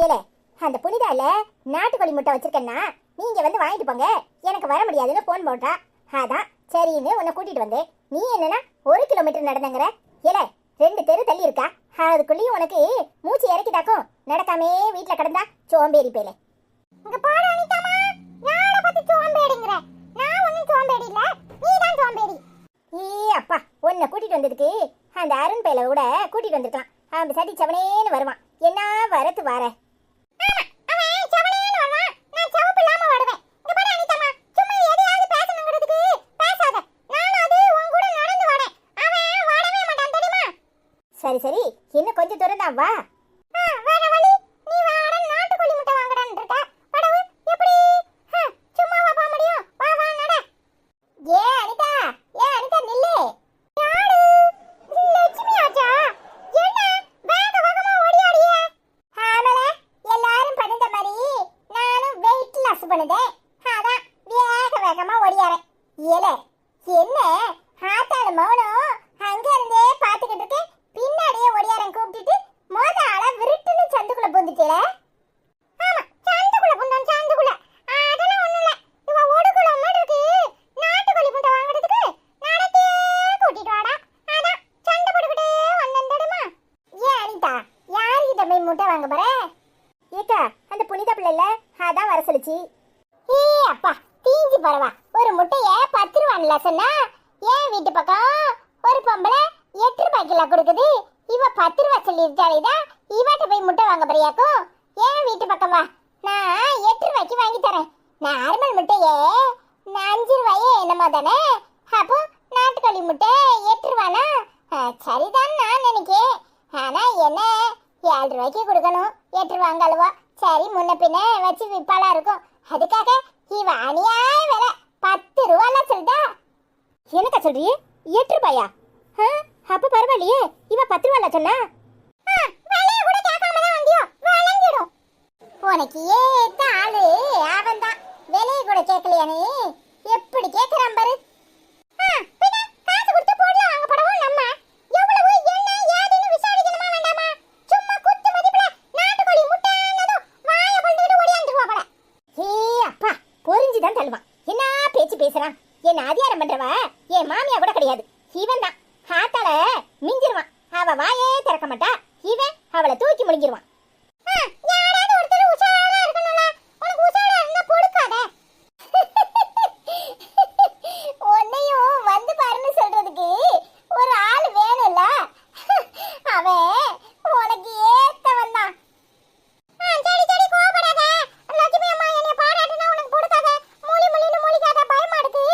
ஏலே, அந்த புனிதா இல்ல நாட்டுக்கோழி முட்டை வச்சிருக்கேன்னா நீங்க வந்து வாங்கிட்டு போங்க, எனக்கு வர முடியாதுன்னு போன் போட்டா. அதான் சரின்னு உன்னை கூட்டிட்டு வந்தேன். நீ என்னன்னா 1 கிலோமீட்டர் நடந்தங்கிற. ஏலே, 2 தெரு தள்ளி இருக்கா, அதுக்குள்ளேயும் உனக்கு மூச்சு இறக்கிட்டாக்கும். நடக்காமே வீட்டுல கிடந்தா சோம்பேறி பேலே. இங்க போற அனிதாமா, யார பத்தி சோம்பேறிங்கற? நான் ஒண்ணும் சோம்பேறி இல்ல, நீ தான் சோம்பேறி. அப்பா, உன்னை கூட்டிட்டு வந்ததுக்கு அந்த அருண் பேல கூட கூட்டிட்டு வந்திருக்கலாம். அவன் சதி சவனேன்னு வருவான். என்ன வரத்து வர? சரி சரி, இன்னும் கொஞ்சம் தூரம் தான் வா. முட்டை வாங்க போறேன். ஏக்கா, அந்த புனிதா பிள்ளைல அதான் வர சொல்லுச்சு. அப்பா, தீஞ்சு பரவா. ஒரு முட்டைய 10 ரூபான்ல சொன்னா, ஏன் வீட்டு பக்கம் ஒரு பொம்பளை 8 ரூபாய்க்கு எல்லாம் கொடுக்குது. இவ 10 ரூபா சொல்லிருச்சாலேதான் இவட்ட போய் முட்டை வாங்க போறியாக்கும். ஏன் வீட்டு பக்கம் வா, நான் 8 ரூபாய்க்கு வாங்கி தரேன். நார்மல் முட்டையே 5 ரூபாயே என்னமோ தானே. அப்போ நாட்டுக்கோழி முட்டை 8 ரூபானா சரிதான் நான் நினைக்கேன். ஆனா என்ன 7 ரூபாய்க்கு கொடுக்கணும், 8 ரூபாங்க அழுவா. சரி, முன்ன பின்ன வச்சு விப்பாளா இருக்கும். அதுக்காக இவ அநியாய விலை 10 ரூபால சொல்லிட்டா. என்னக்கா சொல்றியே, 8 ரூபாயா? அப்ப பரவாயில்லையே, இவ 10 ரூபால சொன்னா. விலைய கூட கேட்காம தான் வந்தியோ, வழங்கிடும். உனக்கு ஏத்த ஆளு அவன் தான். விலைய கூட கேட்கலையானே, எப்படி கேட்கறான் பாரு. காசு கொடுத்து பொருளை வாங்க போடவும் நம்ம எவ்வளவு என்ன ஏதுன்னு விசாரிக்கணுமா வேண்டாமா? சும்மா குத்து மதிப்புல நாட்டுக்கோழி முட்டைனதும் வாய கொண்டுட்டு ஓடியாந்துருவா போல. அப்பா, பொறிஞ்சுதான் தள்ளுவான். என்ன பேச்சு பேசுறான்? என்ன அதிகாரம் பண்றவ என் மாமியா கூட கிடையாது. இவன் தான் ஹாத்தால மிஞ்சிருவான். அவ வாயே திறக்க மாட்டா, இவன் அவளை தூக்கி முடிஞ்சிருவான். யாராவது ஒருத்தர் உஷாரா இருக்கணும்ல. உனக்கு உஷாரா இருந்தா பொறுக்காத. உன்னையும் வந்து பாருன்னு சொல்றதுக்கு ஒரு ஆள் வேணும்ல. அவன் உனக்கு ஏத்தவன் தான். சரி சரி, கோபப்படாத. லட்சுமி அம்மா என்னைய பாராட்டுனா உனக்கு பொறுக்காத. மூலின்னு மூலிக்காத, பயமா இருக்கு.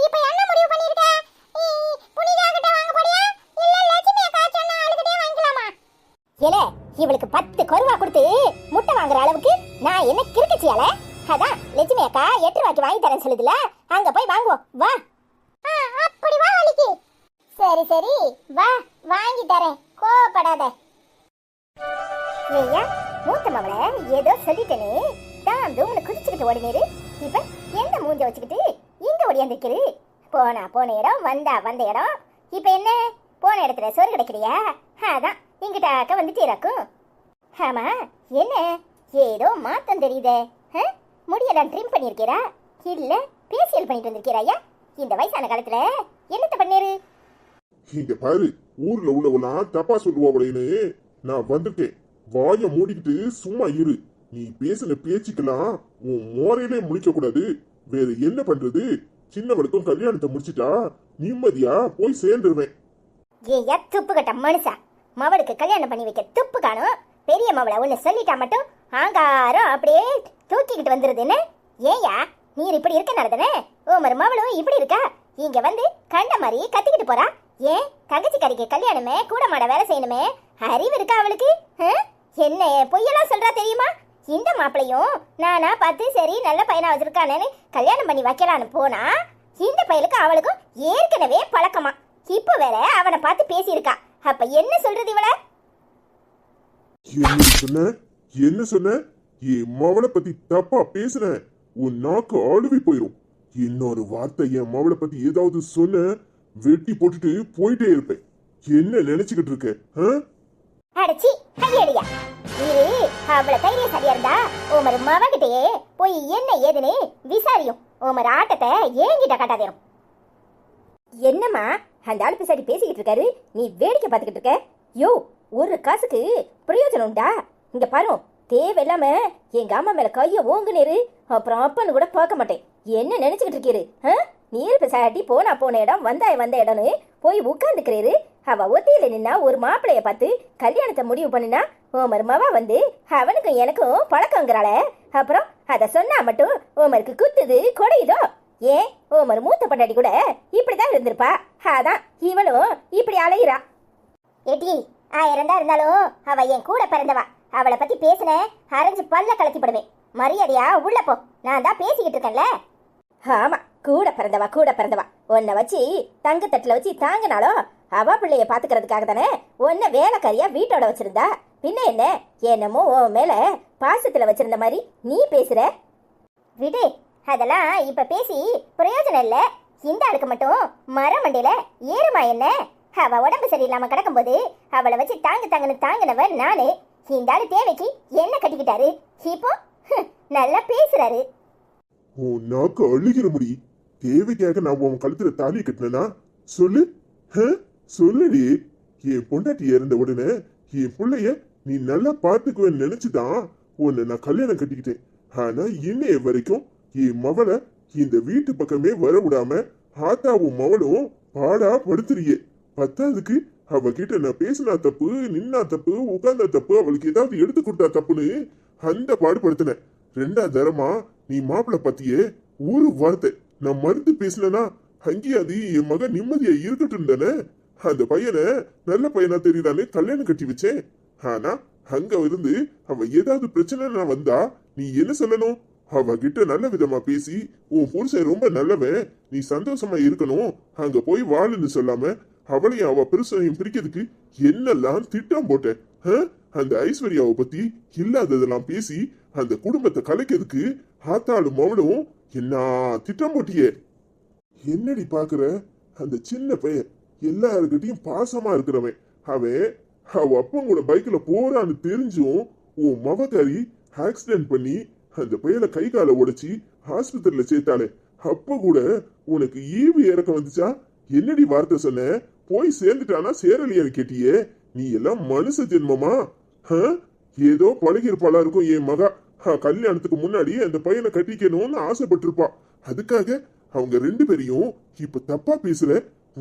இப்ப என்ன முடிவு பண்ணிருக்க? புனிதா கிட்ட வாங்க போறியா இல்ல லட்சுமி அக்கா சொன்ன ஆளுகிட்டே வாங்கிக்கலாமா? ஏலே, இவளுக்கு 10 கொருவா கொடுத்து முட்டை வாங்குற அளவுக்கு நான் என்ன கிறுக்கச்சியால? அதான் லட்சுமி அக்கா 8 ரூபாய்க்கு வாங்கி தரேன்னு சொல்லுதுல, அங்க போய் வாங்குவோம் வா. அப்படி வா வலிக்கு. சரி சரி வா, வாங்கி தரேன், கோபப்படாத. ஏய்யா, மூத்த மவளை ஏதோ சொல்லிட்டேனே, தான் தூம்னு குதிச்சுக்கிட்டு ஓடினேரு. இப்ப எந்த மூஞ்ச வச்சுக்கிட்டு இங்க ஓடியாந்துருக்குது? போன இடம் வந்த இடம். இப்ப என்ன, போன இடத்துல சோறு கிடைக்கிறியா? அதான் இங்கிட்டாக்க வந்துட்டு இறக்கும். ஆமா, என்ன ஏதோ மாத்தம் தெரியுதே. முடியெல்லாம் ட்ரிம் பண்ணிருக்கிறா இல்ல பேசியல் பண்ணிட்டு வந்திருக்கிறாயா? இந்த வயசான காலத்துல என்னத்த பண்ணேரு? இங்க பாரு, ஊர்ல உள்ளவெல்லாம் தப்பா சொல்லுவாங்களேன்னு நான் வந்திருக்கேன். வாய மூடிக்கிட்டு சும்மா இரு. நீ பேசின பேச்சுக்கெல்லாம் உன் மோரையிலே முடிக்க கூடாது. வேற என்ன பண்றது? சின்னவளுக்கும் கல்யாணத்தை முடிச்சிட்டா நிம்மதியா போய் சேர்ந்துருவேன். ஏயா துப்பு கட்ட மனுஷா, மவளுக்கு கல்யாணம் பண்ணி வைக்க துப்பு காணும். பெரிய மவளை ஒன்னு சொல்லிட்டா மட்டும் ஆங்காரம் அப்படியே தூக்கிக்கிட்டு வந்துருதுன்னு. ஏயா நீர் இப்படி இருக்க நடந்தனே, ஓமர் மவளும் இப்படி இருக்கா? இங்க வந்து கண்ட மாதிரி கத்திக்கிட்டு போறா. ஏன் தங்கச்சி கறிக்கு கல்யாணமே கூட மாட வேலை செய்யணுமே, அறிவு இருக்கா அவளுக்கு? என்ன பொய்யெல்லாம் சொல்றா தெரியுமா? இந்த மாப்பிளையும் நானா பார்த்து சரி நல்ல பையனா வச்சிருக்கானு கல்யாணம் பண்ணி வைக்கலான்னு போனா, இந்த பையலுக்கு அவளுக்கும் ஏற்கனவே பழக்கமா. இப்ப வேற அவனை பார்த்து பேசியிருக்கா. அப்ப என்ன சொல்றது இவள? என்ன சொன்ன? என் மவளை பத்தி தப்பா பேசுன, உன் நாக்கு ஆளுவி போயிரும். இன்னொரு வார்த்தை என் மவளை பத்தி ஏதாவது சொன்ன, வெட்டி போட்டுட்டு போயிட்டே இருப்பேன். என்ன நினைச்சுக்கிட்டு இருக்க? அடச்சி கையடியா, இது அவளை தைரியசாலியா இருந்தா உமர் மவகிட்டயே போய் என்ன ஏதுன்னு விசாரியும். உமர் ஆட்டத்தை ஏங்கிட்ட காட்டாதேரும். என்னம்மா அந்த ஆள் பிசாடி பேசிக்கிட்டு இருக்காரு, நீ வேடிக்கை பார்த்துக்கிட்டு இருக்க? யோ, ஒரு காசுக்கு பிரயோஜனம் உண்டா? இங்க பாரு, தேவையில்லாம எங்க அம்மா மேல கைய ஓங்குனேரு, அப்புறம் அப்பன்னு கூட பார்க்க மாட்டேன். என்ன நினைச்சுக்கிட்டு இருக்கீரு? நீர் பிசாட்டி போன இடம் வந்த இடம்னு போய் உட்காந்துக்கிறீரு. அவ ஒத்தியில நின்னா ஒரு மாப்பிளைய பார்த்து கல்யாணத்தை முடிவு பண்ணினா ஓமர் மவா வந்து அவனுக்கும் எனக்கும் பழக்கங்கிறாளே. அப்புறம் அத சொன்னா மட்டும் ஓமருக்கு குத்துது கொடையுதோ? ஏன் ஓமர் மூத்த பண்டாடி கூட இப்படிதான் இருந்திருப்பா, அதான் இவளும் இப்படி அலையிறா. ஏட்டி, 1000 தான் இருந்தாலும் அவ என் கூட பிறந்தவா. அவளை பத்தி பேசின அரைஞ்சு பல்ல கலத்தி போடுவேன். மரியாதையா உள்ள போ, நான் தான் பேசிக்கிட்டு இருக்கேன்ல. ஆமா, கூட பிறந்தவா உன்னை வச்சு தங்க தட்டுல வச்சு தாங்கினாலும் அவ பிள்ளைய பாத்துக்கிறதுக்காக தானே உன்னை வேலைக்காரியா வீட்டோட வச்சிருந்தா. பின்ன என்ன, என்னமோ உன் மேல பாசத்துல வச்சிருந்த மாதிரி நீ பேசுற. விடு, அதெல்லாம் இப்ப பேசி பிரயோஜனம் இல்ல. இந்த ஆளுக்கு மட்டும் மரம் மண்டையில ஏறுமா என்ன? அவ உடம்பு சரியில்லாம கிடக்கும்போது அவளை வச்சு தாங்குன்னு தாங்கினவர் நானு. இந்த ஆளு தேவைக்கு என்ன கட்டிக்கிட்டாரு, இப்போ நல்லா பேசுறாரு. உன் நாக்கு அழுகிற முடி. தேவைக்காக நான் உன் கழுத்துல தாலி கட்டினா சொல்லு, சொல்லுடி. என் பொண்டாட்டி இறந்த உடனே என் பிள்ளைய நீ நல்லா பாத்துக்குவேன்னு நினைச்சுதான் உன்னை நான் கல்யாணம் கட்டிக்கிட்டேன். ஆனா இன்னைய வரைக்கும் என் மவளை இந்த வீட்டு பக்கமே வர விடாம ஆத்தாவும் மவளும் பாடா படுத்துறியே. பத்தாவதுக்கு அவகிட்ட நான் பேசினா தப்பு, நின்னா தப்பு, உட்கார்ந்தா தப்பு, அவளுக்கு ஏதாவது எடுத்து கொடுத்தா தப்புன்னு அந்த பாடுபடுத்தின. 2வது தரமா நீ மாப்பிள்ள பத்தியே ஒரு வார்த்தை நான் மறுத்து பேசினா அங்கேயாவது என் மகன் நிம்மதியா இருக்கட்டும் தானே. அந்த பையனை நல்ல பையனா தெரியுதானே கல்யாணம் கட்டி வச்சேன். ஆனா அங்க இருந்து அவ ஏதாவது பிரச்சனை வந்தா நீ என்ன சொல்லணும்? அவகிட்ட நல்ல விதமா பேசி உன் புருஷன் ரொம்ப நல்லவன், நீ சந்தோஷமா இருக்கணும், அங்க போய் வாழுன்னு சொல்லாம அவளையும் அவ பெருசையும் பிரிக்கிறதுக்கு என்னெல்லாம் திட்டம் போட்டேன். அந்த ஐஸ்வர்யாவை பத்தி இல்லாததெல்லாம் பேசி அந்த குடும்பத்தை கலைக்கிறதுக்கு ஆத்தாளும் மவளும் என்ன திட்டம் போட்டியே. என்னடி பாக்குற? அந்த சின்ன பையன் எல்லாருக்கிட்டையும் பாசமா இருக்கிறவன். அவன் அவ அப்பன் கூட பைக்ல போறான்னு தெரிஞ்சும் உன் மவக்காரி ஆக்சிடென்ட் பண்ணி அந்த பையனை கை காலை உடைச்சி ஆஸ்பத்திரியில சேர்த்தாலே. அப்ப கூட உனக்கு ஈவு இறக்க வந்துச்சா? என்னடி வார்த்தை சொன்ன? போய் சேர்ந்துட்டானா சேரலியான்னு கேட்டியே. நீ எல்லாம் மனுஷ ஜென்மமா? ஏதோ பழகிருப்பாளா இருக்கும் என் மகா. கல்யாணத்துக்கு முன்னாடி அந்த பையனை கட்டிக்கணும்னு ஆசைப்பட்டிருப்பா. அதுக்காக அவங்க 2 பேரையும் இப்ப தப்பா பேசுற.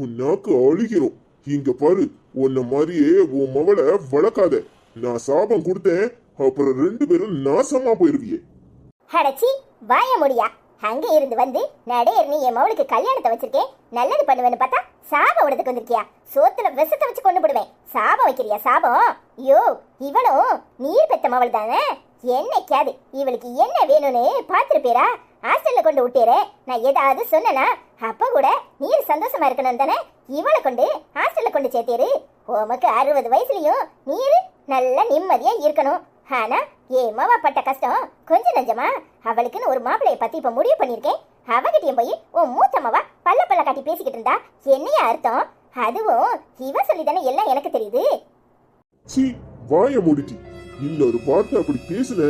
உன் நாக்கு அழுகிறோம். இங்க பாரு, உன்ன மாதிரியே உன் மவளை வளர்க்காத. நான் சாபம் கொடுத்தேன், அப்புறம் 2 பேரும் நாசமா போயிருவியே. அடச்சி, வாய முடியா. அங்க இருந்து வந்து நடேர் நீ என் மவளுக்கு கல்யாணத்தை வச்சிருக்கேன், நல்லது பண்ணுவேன்னு பார்த்தா சாபம் உடத்துக்கு வந்திருக்கியா? சோத்துல விஷத்தை வச்சு கொண்டு போடுவேன். சாபம் வைக்கிறியா? சாபம்? யோ, இவளும் நீர் பெத்த மவள் தானே. என்னைக்காது இவளுக்கு என்ன வேணும்னு பாத்துருப்பேரா? ஹாஸ்டல்ல கொண்டு விட்டேரே. நான் ஏதாவது சொன்னா அப்ப கூட நீர் சந்தோஷமா இருக்கணும் தானே இவளை கொண்டு ஹாஸ்டல்ல கொண்டு சேர்த்தேரு. உமக்கு 60 வயசுலயும் நீர் நல்ல நிம்மதியா இருக்கணும். ஆனா ஏமாவா பட்ட கஷ்டம் கொஞ்சம் நஞ்சமா? அவளுக்குன்னு ஒரு மாப்பிளைய பத்தி இப்ப முடிவு பண்ணிருக்கேன். அவகிட்டயும் போய் உன் மூத்தம்மாவா பல்ல காட்டி பேசிக்கிட்டு இருந்தா என்னையா அர்த்தம்? அதுவும் இவ சொல்லிதானே எல்லாம் எனக்கு தெரியுது. சீ, வாய மூடிட்டி. இன்னொரு வார்த்தை அப்படி பேசுன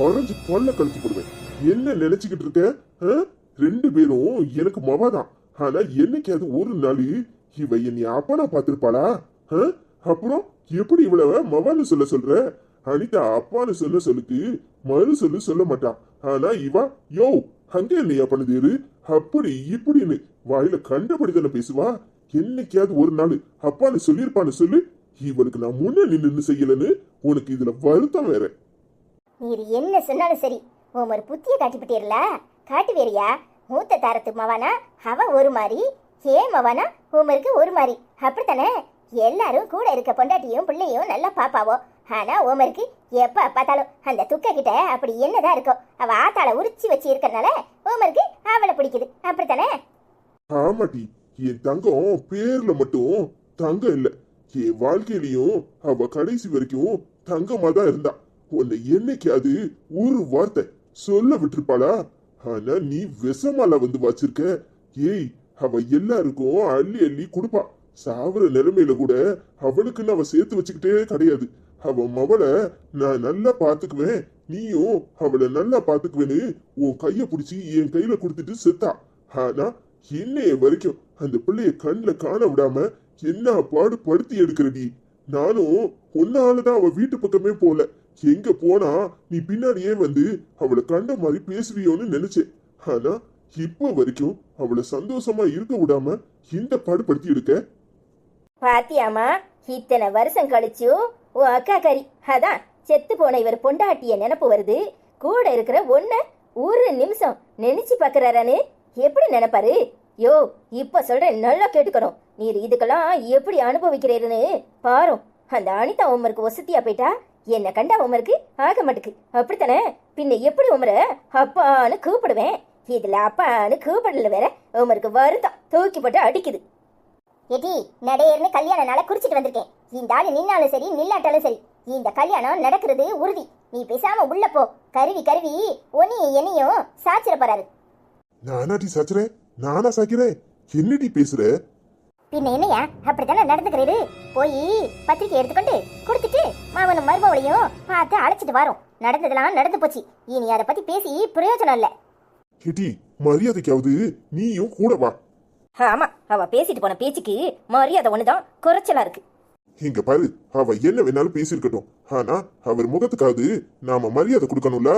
ஆரஞ்சு பல்ல கழிச்சு போடுவேன். என்ன நினைச்சுக்கிட்டு இருக்க? 2 பேரும் எனக்கு மவாதான். ஆனா என்னைக்காவது ஒரு நாள் இவ என்னை அப்பனா பாத்திருப்பாளா? அப்புறம் எப்படி இவ்வளவு மவான்னு சொல்ற? அனிதா அப்பான்னு சொல்லுக்கு மறு சொல்ல மாட்டான். ஆனா இவா யோ அங்க இல்லையா பண்ணுதேரு அப்படி இப்படின்னு வாயில கண்டபடிதானே பேசுவா. என்னைக்காவது ஒரு நாள் அப்பான்னு சொல்லியிருப்பான்னு சொல்லு. இவளுக்கு நான் முன்ன நின்று செய்யலன்னு உனக்கு இதுல வருத்தம் வேற. நீர் என்ன சொன்னாலும் சரி, உமர் புத்திய காட்டிவிட்டீர்ல. காட்டு வேறியா? மூத்த தாரத்து மவானா அவ ஒரு மாதிரி, மவானா உமருக்கு ஒரு மாதிரி, அப்படித்தானே? எல்லாரும் கூட இருக்க பொண்டாட்டியும் பிள்ளையும் நல்லா பாப்பாவோ. ஆனா உமருக்கு எப்ப பார்த்தாலும் அந்த துக்க கிட்ட அப்படி என்னதான் இருக்கும்? அவ ஆத்தாள உரிச்சி வச்சு இருக்கறனால உமருக்கு அவளை பிடிக்குது, அப்படித்தானே? ஆமாட்டி, என் தங்கம் பேர்ல மட்டும் தங்கம் இல்ல, என் வாழ்க்கையிலயும் அவ கடைசி வரைக்கும் தங்கமா தான் இருந்தா. உன்னை என்னைக்காவது ஒரு வார்த்தை சொல்ல விட்டுருப்பாளா? ஆனா நீ விஷமால வந்து வச்சிருக்க. ஏய், அவ எல்லாருக்கும் அள்ளி அள்ளி கொடுப்பா. சாவர நிலைமையில கூட அவளுக்குன்னு அவ சேர்த்து வச்சுக்கிட்டே கிடையாது. அவ மவளை நான் நல்லா பாத்துக்குவேன், நீயும் அவளை நல்லா பாத்துக்குவேன்னு உன் கைய பிடிச்சி என் கையில கொடுத்துட்டு செத்தா. ஆனா என்னைய வரைக்கும் அந்த பிள்ளைய கண்ணுல காண விடாம என்ன பாடு படுத்தி எடுக்கிறடி. நானும் ஒன்னாலதான் அவ வீட்டு பக்கமே போல. எங்க போனா நீ பின்னாடியே வந்து அவளை கண்ட மாதிரி பேசுவியோன்னு நினைச்சேன். ஆனா இப்ப வரைக்கும் அவளை சந்தோஷமா இருக்க விடாம இந்த பாடு படுத்தி எடுக்க. பாத்தியாமா, இத்தனை வருஷம் கழிச்சும் உன் அக்கா கறி அதான் செத்து போன இவர் பொண்டாட்டிய நினப்பு வருது. கூட இருக்கிற ஒன்ன ஒரு நிமிஷம் நினைச்சு பாக்குறாரான்னு எப்படி நினைப்பாரு? யோ, இப்ப சொல்றேன், நல்லா கேட்டுக்கணும். நீர் இதுக்கெல்லாம் எப்படி அனுபவிக்கிறீருன்னு பாரு. அந்த அனிதா உமருக்கு வசதியா போயிட்டா என்ன கண்டா உமருக்கு ஆக மாட்டுக்கு, அப்படித்தானே? பின்ன எப்படி உமர அப்பான்னு கூப்பிடுவேன்? இதுல அப்பான்னு கூப்பிடல வேற, உமருக்கு வருத்தம் தூக்கி போட்டு அடிக்குது. ஏடி, நடையர்னு கல்யாண நாள குறிச்சிட்டு வந்திருக்கேன். இந்த ஆளு நின்னாலும் சரி நில்லாட்டாலும் சரி, இந்த கல்யாணம் நடக்கிறது உறுதி. நீ பேசாம உள்ள போ. கருவி கருவி ஒன்னையும் என்னையும் சாச்சிட போறாரு. நானாடி சாச்சுறேன்? நானா சாக்கிறேன்? என்னடி பேசுற? பின்ன என்னையா அப்படித்தானே நடந்துக்கிறீரு? போய் பத்திரிக்கை எடுத்துக்கொண்டு கொடுத்துட்டு மாவனும் மருமவளையும் பார்த்து அழைச்சிட்டு வரோம். நடந்ததெல்லாம் நடந்து போச்சு, இனி அதை பத்தி பேசி பிரயோஜனம் இல்ல. கேட்டி, மரியாதைக்காவது நீயும் கூட வா. ஆமா, அவ பேசிட்டு போன பேச்சுக்கு மரியாதை ஒண்ணுதான் குறைச்சலா இருக்கு. இங்க பாரு, அவ என்ன வேணாலும் பேசிருக்கட்டும், ஆனா அவர் முகத்துக்காவது நாம மரியாதை கொடுக்கணும்ல.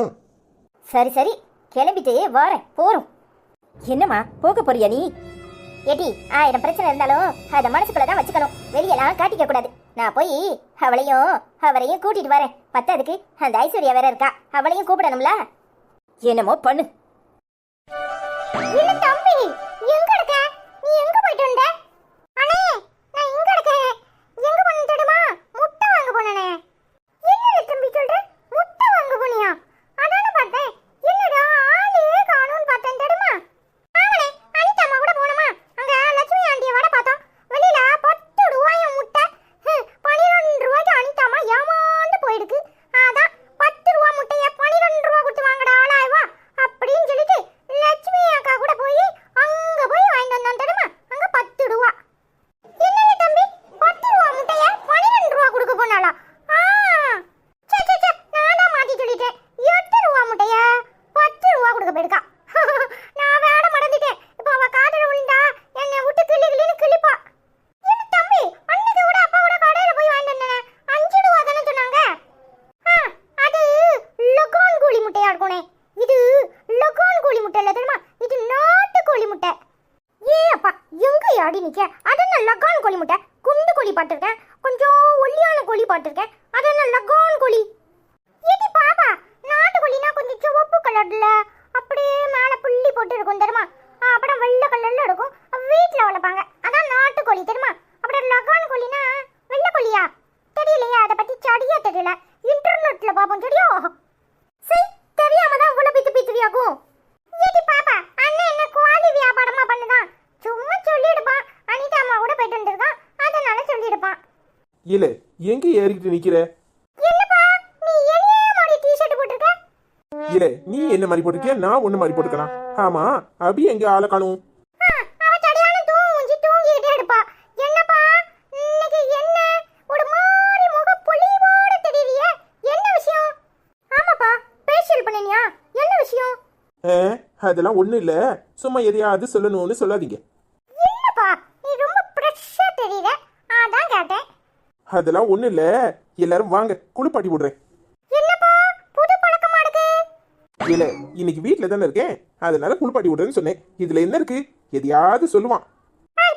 சரி சரி, கிளம்பிட்டு வரேன், போறோம். என்னம்மா, போக போறியா நீ? ஏடி, 1000 பிரச்சனை இருந்தாலும் அதை மனசுக்குள்ளதான் வச்சுக்கணும், வெளியெல்லாம் காட்டிக்க கூடாது. நான் போய் அவளையும் அவரையும் கூட்டிட்டு வரேன். பத்தாதுக்கு அந்த ஐஸ்வர்யா வேற இருக்கா, அவளையும் கூப்பிடணும்ல. என்னமோ பண்ணு. இல்ல தம்பி, எங்க இருக்க? நீ எங்க போயிட்டு வந்த? அண்ணே, நான் இங்க இருக்கேன். எங்க போன தெரியுமா? முட்டை வாங்க போனனே. என்ன தம்பி சொல்ற? முட்டை வாங்க போனியா? அதானே பார்த்தேன். என்னடா ஆளே காணோம்னு பார்த்தேன் தெரியுமா? ஆமாண்ணே, அனிதா அம்மா கூட போனோமா, அங்க லட்சுமி ஆண்டிய வடை பார்த்தோம். வெளியில 10 ரூபாயும் முட்டை. 12 ரூபாய்க்கு அனிதா அம்மா ஏமாந்து போயிடுக்கு. அதான் 10 ரூபா முட்டைய 12 ரூபா கொடுத்து வாங்கடா ஆளாய்வா அப்படின்னு சொல்லிட்டு லட்சுமி அக்கா கூட போய் அங்க போய் வாங்கிட்டு வந்தோம் தெரியுமா? அங்க 10 ரூபா. என்னங்க தம்பி, 10 ரூபா முட்டைய 12 ரூபா கொடுக்க போனாளா? நானா மாத்தி சொல்லிட்டேன். 8 ரூபா முட்டைய 10 ரூபா கொடுக்க போயிருக்கா. நான் வேட மறந்துட்டேன். இப்ப அவ காதல விழுந்தா என்னை விட்டு கிளின்னு கிளிப்பா. என்ன தம்பி, அன்னைக்கு கூட அப்பா கூட கடையில போய் வாங்கிட்டு வந்தேன். 5 ரூபா தானே சொன்னாங்க. அது லகான் கோழி முட்டையா இருக்குனே. இது லகான் கோழி முட்டை இல்ல தெரியுமா? இது நாட்டு கோழி முட்டை. ஏ அப்பா, எங்க யாடி நிக்க? அதென்ன லகான் கோழி முட்டை? குண்டு கோழி பார்த்திருக்கேன், கொஞ்சம் ஒல்லியான கோழி பார்த்திருக்கேன். அதென்ன லகான் கோழி? ஏடி பாப்பா, நாட்டு கோழினா கொஞ்சம் சிவப்பு கலர்ல அப்படியே மேல புள்ளி போட்டு இருக்கும் தெரியுமா? அப்புறம் வெள்ளை கலர்ல இருக்கும், வீட்டுல வளர்ப்பாங்க. அதான் நாட்டு கோழி தெரியுமா? அப்புறம் லகான் கோழினா வெள்ளை கோழியா? தெரியலையா, அதை பத்தி சரியா தெரியல. இன்டர்நெட்ல பாப்போம் சரியா? சரி, தெரியாம தான் இவ்வளவு பித்து பித்துவியாக்கும். ஏடி பாப்பா, அண்ணன் என்ன குவாலி வியாபாரமா பண்ணுதான்? சும்மா சொல்லிடுப்பான். அனிதா அம்மா கூட போயிட்டு வந்திருக்கான், அதனால சொல்லிடுப்பான். இல்ல, எங்க ஏறிக்கிட்டு நிக்கிற? என்னப்பா, நீ என்னைய மாதிரி டி-ஷர்ட் போட்டிருக்க? இல்ல, நீ என்ன மாதிரி போட்டிருக்கிய, நான் ஒண்ணு மாதிரி போட்டுக்கலாம். ஆமா, அபி எங்க ஆளை காணும்? அவ சரியான தூங்கிட்டே இருப்பா. என்னப்பா, இன்னைக்கு என்ன ஒரு மாதிரி முக பொலிவோட தெரியுறியே, என்ன விஷயம்? ஆமாப்பா, ஃபேஷியல் பண்ணினியா? என்ன விஷயம்? அதெல்லாம் ஒண்ணு இல்ல, சும்மா எதையாவது சொல்லணும்னு சொல்லாதீங்க. என்னப்பா, நீ ரொம்ப ஃப்ரெஷ்ஷா தெரியற, அதான் கேட்டேன். அதெல்லாம் ஒண்ணு இல்ல, எல்லாரும் வாங்க குளிப்பாட்டி விடுறேன். என்னப்பா, புது பழக்கமா இருக்கு? இல்ல, இன்னைக்கு வீட்டுல தானே இருக்கேன், அதனால குளிப்பாட்டி விடுறேன்னு சொன்னேன். இதுல என்ன இருக்கு? எதையாவது சொல்லுவான்.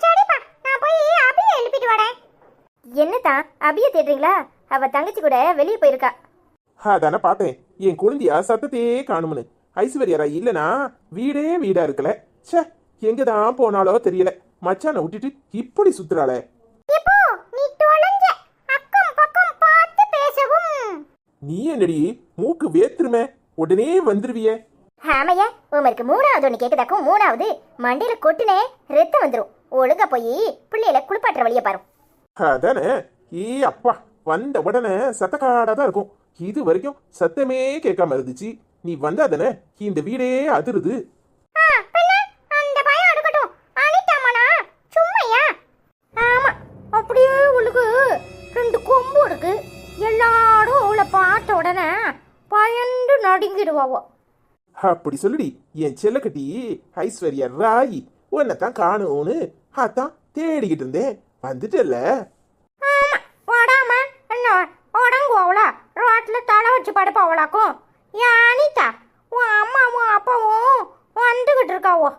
சரிப்பா, நான் போய் அபியை எழுப்பிட்டு வரேன். என்னதான் அபிய தேடுறீங்களா? அவ தங்கச்சி கூட வெளியே போயிருக்கா. அதானே பார்த்தேன், என் குழந்தையா சத்தத்தையே காணும்னு. ஐஸ்வர்யரா இல்லனா வீடே வீடா இருக்கல. ச்சே, எங்கதான் போனாலோ தெரியல. மச்சானை விட்டுட்டு இப்படி சுத்துறாளே. இப்போ நீ தொலைஞ்ச, அக்கம் பக்கம் பார்த்து பேசவும். நீ என்னடி மூக்கு வேத்துருமே, உடனே வந்துருவியே. ஆமையா, உமருக்கு 3வது ஒன்று கேட்குதாக்கும். 3வது மண்டையில கொட்டுனே ரத்தம் வந்துடும். ஒழுங்கா போய் பிள்ளையில குளிப்பாட்டுற வழியை பாரு. அதானே. ஏ அப்பா, வந்த உடனே சத்தக்காடா தான் இருக்கும். இது வரைக்கும் சத்தமே கேட்காம இருந்துச்சு. நீ வந்தா தானே இந்த வீடே அதிருது. அந்த பயம் எடுக்கட்டும். அனிதாமனா சும்மையா? ஆமா, அப்படியே உங்களுக்கு 2 கொம்பு இருக்கு. எல்லாம் நடுங்கிடுவாவோ. அப்படி சொல்லுடி என் செல்லக்கட்டி ஐஸ்வர்யா ராயி உன்னைத்தான் காணும்னு அதான் தேடிக்கிட்டு இருந்தேன். வந்துட்டல்ல. ஆமா, ஓடாம என்ன உடங்குவாவளா? ரோட்ல தலை வச்சு படுப்பாவளாக்கும். ஏன் அனிதா, உன் அம்மாவும் அப்பாவும் வந்துகிட்டு இருக்காவோ.